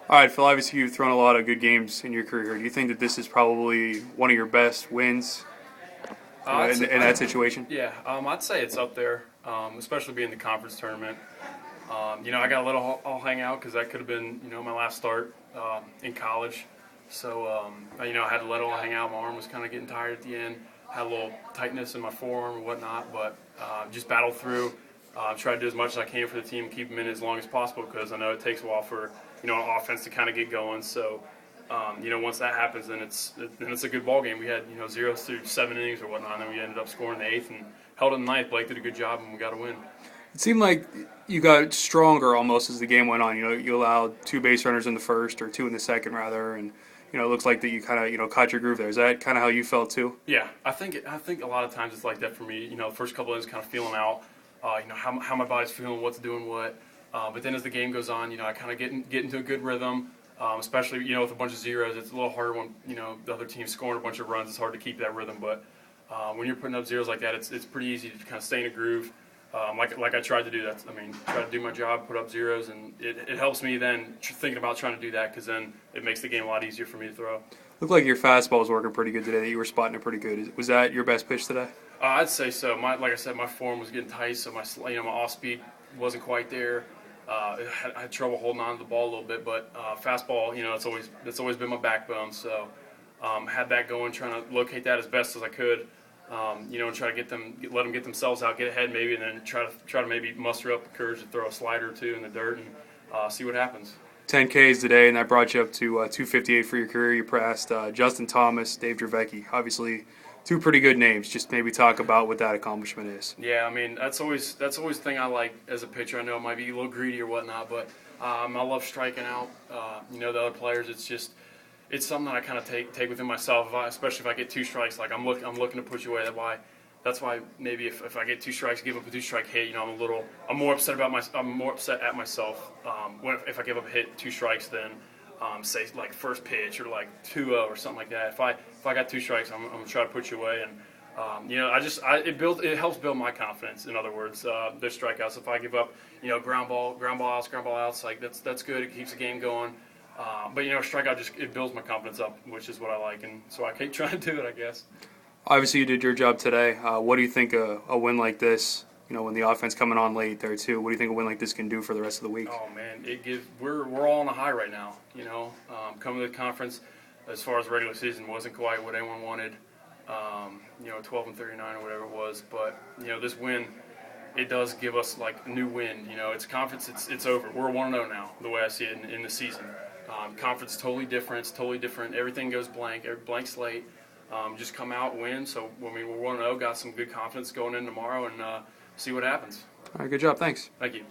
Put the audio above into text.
All right, Phil, obviously you've thrown a lot of good games in your career. Do you think that this is probably one of your best wins in that situation? Yeah, I'd say it's up there, especially being the conference tournament. I got to let all hang out because that could have been, my last start in college. So, I had to let it all hang out. My arm was kind of getting tired at the end. Had a little tightness in my forearm and whatnot, but just battled through. Try to do as much as I can for the team, keep them in as long as possible because I know it takes a while for an offense to kind of get going. So, once that happens, then it's a good ball game. We had 0 through 7 innings or whatnot, and then we ended up scoring the 8th and held in the 9th. Blake did a good job, and we got a win. It seemed like you got stronger almost as the game went on. You allowed 2 base runners in the first, or 2 in the second rather, and it looks like that you kind of caught your groove there. Is that kind of how you felt too? Yeah, I think a lot of times it's like that for me. The first couple of innings kind of feeling out, how my body's feeling, what's doing what. But then as the game goes on, I kind of get into a good rhythm. Especially with a bunch of zeros, it's a little harder when the other team's scoring a bunch of runs. It's hard to keep that rhythm, but when you're putting up zeros like that, it's pretty easy to kind of stay in a groove. Like I tried to do that. Try to do my job, put up zeros, and it helps me then thinking about trying to do that because then it makes the game a lot easier for me to throw. Looked like your fastball was working pretty good today. You were spotting it pretty good. Was that your best pitch today? I'd say so. Like I said, my form was getting tight, so my off speed wasn't quite there. I had trouble holding on to the ball a little bit, but fastball, it's always been my backbone. So had that going, trying to locate that as best as I could. And try to let them get themselves out, get ahead maybe, and then try to maybe muster up the courage to throw a slider or 2 in the dirt and see what happens. 10 Ks today, and that brought you up to 258 for your career. You passed Justin Thomas, Dave Dravecki. Obviously, 2 pretty good names. Just maybe talk about what that accomplishment is. Yeah, that's always the thing I like as a pitcher. I know it might be a little greedy or whatnot, but I love striking out. The other players, it's something that I kind of take within myself. Especially if I get 2 strikes, like I'm looking to push you away. That's why maybe if I get 2 strikes, give up a 2-strike hit, I'm more upset at myself if I give up a hit 2 strikes than say like first pitch or like 2-0 or something like that. If I got 2 strikes, I'm gonna try to put you away, and it helps build my confidence. In other words, there's strikeouts. If I give up ground ball outs, like that's good. It keeps the game going. But strikeout it builds my confidence up, which is what I like, and so I keep trying to do it, I guess. Obviously, you did your job today. What do you think a win like this, when the offense coming on late there too, what do you think a win like this can do for the rest of the week? Oh man, we're all on a high right now. Coming to the conference, as far as regular season, wasn't quite what anyone wanted. 12 and 39 or whatever it was, but this win, it does give us like a new wind. It's conference, it's over. We're 1-0 now, the way I see it in the season. Conference totally different. It's totally different. Everything goes blank slate. Just come out, win. So we're 1-0. Got some good confidence going in tomorrow, and see what happens. All right, good job. Thanks. Thank you.